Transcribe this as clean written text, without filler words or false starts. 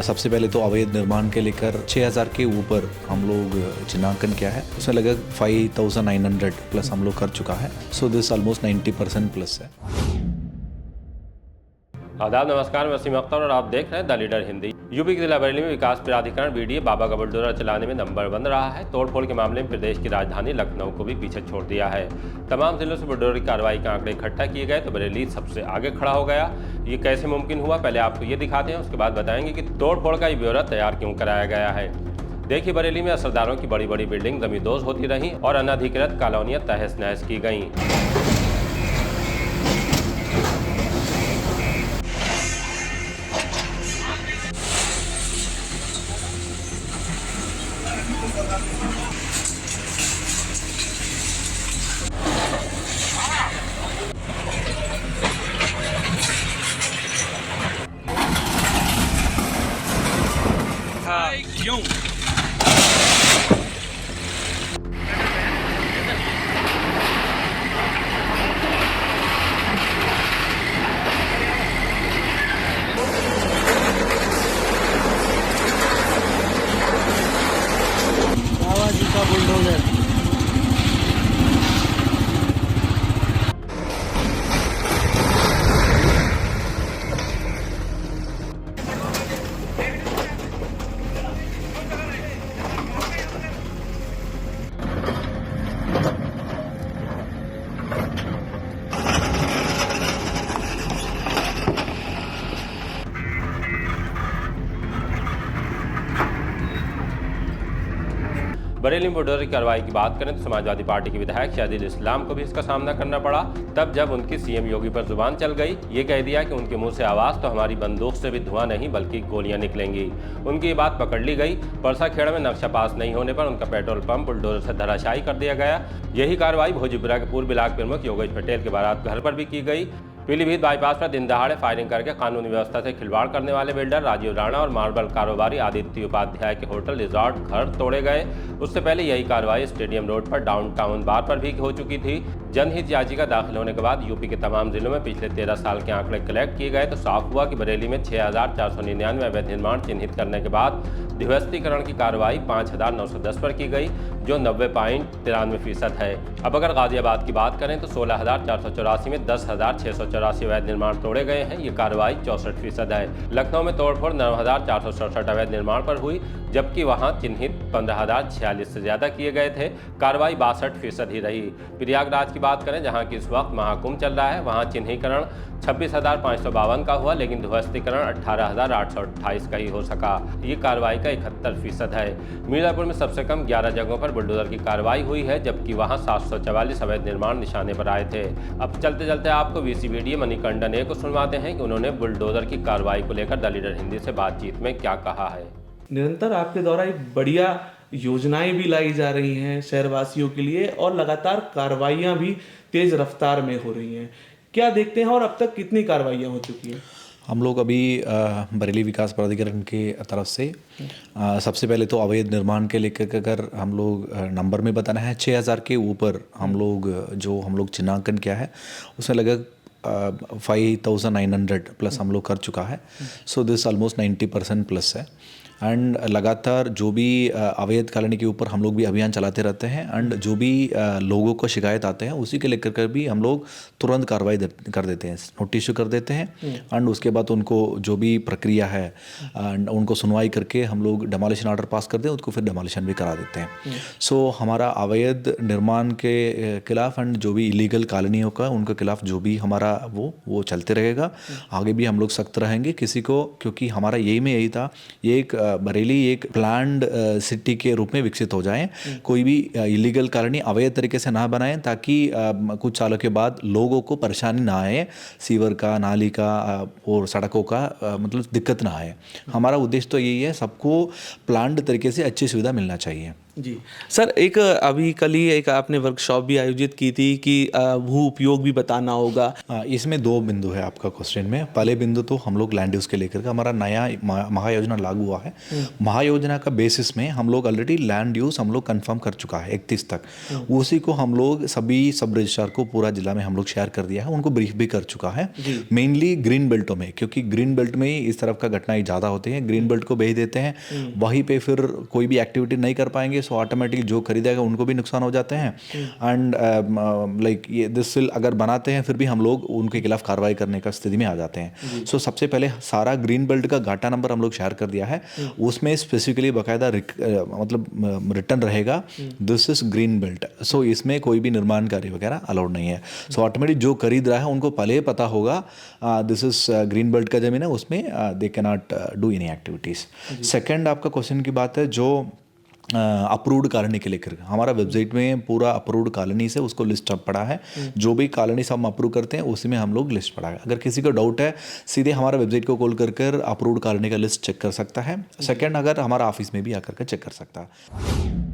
सबसे पहले तो अवैध निर्माण के लेकर 6000 के ऊपर हम लोग चिन्हांकन किया है। उसमें लगभग 5900 प्लस हम लोग कर चुका है। सो दिस ऑलमोस्ट 90% प्लस है। आदाब, नमस्कार। मैं वसीम अख्तर और आप देख रहे हैं द लीडर हिंदी। यूपी के जिला बरेली में विकास प्राधिकरण बीडीए बाबा का बुलडोजर चलाने में नंबर 1 रहा है। तोड़फोड़ के मामले में प्रदेश की राजधानी लखनऊ को भी पीछे छोड़ दिया है। तमाम जिलों से बुलडोजर की कार्रवाई के आंकड़े इकट्ठा किए गए तो बरेली सबसे आगे खड़ा हो गया। ये कैसे मुमकिन हुआ, पहले आपको ये दिखाते हैं, उसके बाद बताएंगे कि तोड़फोड़ का ये ब्यौरा तैयार क्यों कराया गया है। देखिए, बरेली में असरदारों की बड़ी बड़ी बिल्डिंग जमींदोज होती रही और अनधिकृत कॉलोनियां तहस नहस की गईं। क्यों? बाबा जी का बुलडोजर। बरेली में बुलडोजर की कार्रवाई की बात करें तो समाजवादी पार्टी के विधायक शाहिदुल इस्लाम को भी इसका सामना करना पड़ा, तब जब उनकी सीएम योगी पर जुबान चल गई। ये कह दिया कि उनके मुंह से आवाज तो हमारी बंदूक से भी धुआं नहीं बल्कि गोलियां निकलेंगी। उनकी ये बात पकड़ ली गई। परसाखेड़ा में नक्शा पास नहीं होने पर उनका पेट्रोल पंप बुलडोजर से धराशायी कर दिया गया। यही कार्रवाई भोजपुरा के पूर्व ब्लॉक प्रमुख योगेश पटेल के बारात घर पर भी की गई। पीलीभीत बाईपास पर दिन दहाड़े फायरिंग करके कानूनी व्यवस्था से खिलवाड़ करने वाले बिल्डर राजीव राणा और मार्बल कारोबारी आदित्य उपाध्याय के होटल रिजॉर्ट घर तोड़े गए। उससे पहले यही कार्रवाई स्टेडियम रोड पर डाउनटाउन बार पर भी हो चुकी थी। जनहित याचिका दाखिल होने के बाद यूपी के तमाम जिलों में पिछले 13 साल के आंकड़े कलेक्ट किए गए तो साफ हुआ कि बरेली में 6499 अवैध निर्माण चिन्हित करने के बाद ध्वस्तीकरण की कार्रवाई 5910 पर की गई, जो 90.93% है। अब अगर गाजियाबाद की बात करें तो 16484 में 10,684 अवैध निर्माण तोड़े गए हैं। ये कार्रवाई 64% है। लखनऊ में तोड़फोड़ 9467 अवैध निर्माण पर हुई, जबकि वहां चिन्हित 15,046 से ज्यादा किए गए थे। कार्रवाई 62% ही रही। प्रयागराज की बात करें, जहां की इस वक्त महाकुंभ चल रहा है, वहां चिन्हीकरण 26,552 का हुआ, लेकिन ध्वस्तीकरण 18,828 का ही हो सका। ये कार्रवाई का 71% है। मिर्जापुर में सबसे कम 11 जगहों पर बुलडोजर की कार्रवाई हुई है, जबकि वहां 744 अवैध निर्माण निशाने पर आए थे। अब चलते चलते आपको वीसीबीडी मणिकंडन ए को सुनवाते हैं कि उन्होंने बुलडोजर की कार्रवाई को लेकर द लीडर हिंदी से बातचीत में क्या कहा है। निरंतर आपके द्वारा एक बढ़िया योजनाएं भी लाई जा रही हैं शहरवासियों के लिए और लगातार कार्रवाइयां भी तेज रफ्तार में हो रही हैं। क्या देखते हैं और अब तक कितनी कार्रवाइयां हो चुकी हैं? हम लोग अभी बरेली विकास प्राधिकरण के तरफ से सबसे पहले तो अवैध निर्माण के लेकर अगर हम लोग नंबर में बताना है, 6000 के ऊपर हम लोग चिन्हांकन किया है। उसमें लगभग 5900 प्लस हम लोग कर चुका है। सो दिस ऑलमोस्ट 90% प्लस है। एंड लगातार जो भी अवैध कॉलोनी के ऊपर हम लोग भी अभियान चलाते रहते हैं एंड जो भी लोगों को शिकायत आते हैं उसी के लेकर कर भी हम लोग तुरंत कार्रवाई कर देते हैं, नोटिस इशू कर देते हैं एंड उसके बाद उनको जो भी प्रक्रिया है उनको सुनवाई करके हम लोग डेमोलिशन ऑर्डर पास कर दें, उसको फिर डेमोलिशन भी करा देते हैं। सो हमारा अवैध निर्माण के खिलाफ एंड जो भी इलीगल कॉलोनियों का उनके खिलाफ जो भी हमारा वो चलते रहेगा। आगे भी हम लोग सख्त रहेंगे किसी को, क्योंकि हमारा यही था, ये एक बरेली एक प्लान्ड सिटी के रूप में विकसित हो जाए। कोई भी इलीगल कॉलोनी अवैध तरीके से ना बनाएं ताकि कुछ सालों के बाद लोगों को परेशानी ना आए, सीवर का, नाली का और सड़कों का मतलब दिक्कत ना आए। हमारा उद्देश्य तो यही है, सबको प्लान्ड तरीके से अच्छी सुविधा मिलना चाहिए। जी सर, एक अभी कल ही एक आपने वर्कशॉप भी आयोजित की थी कि भू उपयोग भी बताना होगा। इसमें दो बिंदु है आपका क्वेश्चन में। पहले बिंदु तो हम लोग लैंड यूज़ के लेकर के हमारा नया महायोजना लागू हुआ है। महायोजना का बेसिस में हम लोग ऑलरेडी लैंड यूज़ हम लोग कंफर्म कर चुका है 31 तक। उसी को हम लोग सभी सब रजिस्ट्रार को पूरा जिला में हम लोग शेयर कर दिया है, उनको ब्रीफ भी कर चुका है। मेनली ग्रीन बेल्टों में, क्योंकि ग्रीन बेल्ट में ही इस तरफ का घटनाएं ज़्यादा होती हैं। ग्रीन बेल्ट को भेज देते हैं, वहीं पे फिर कोई भी एक्टिविटी नहीं कर पाएंगे, सो ऑटोमेटिकली जो खरीदेगा उनको भी नुकसान हो जाते हैं। एंड लाइक ये दिस विल अगर बनाते हैं फिर भी हम लोग उनके खिलाफ कार्रवाई करने का स्थिति में आ जाते हैं। सो सबसे पहले सारा ग्रीन बेल्ट का घाटा नंबर हम लोग शेयर कर दिया है, उसमें स्पेसिफिकली बाकायदा मतलब रिटर्न रहेगा दिस इज ग्रीन बेल्ट। सो इसमें कोई भी निर्माण कार्य वगैरह अलाउड नहीं है। सो ऑटोमेटिक जो खरीद रहा है उनको पहले ही पता होगा दिस इज ग्रीन बेल्ट का जमीन है, उसमें they can not do any activities. Second आपका क्वेश्चन की बात है जो अप्रूव्ड कॉलोनी के लेकर हमारा वेबसाइट में पूरा अप्रूव्ड कॉलोनी से उसको लिस्ट अब पड़ा है। जो भी कॉलोनी हम अप्रूव करते हैं उसी में हम लोग लिस्ट पड़ा है। अगर किसी को डाउट है सीधे हमारा वेबसाइट को कॉल कर अप्रूव्ड कॉलोनी का लिस्ट चेक कर सकता है। सेकंड, अगर हमारा ऑफिस में भी आकर के चेक कर सकता है।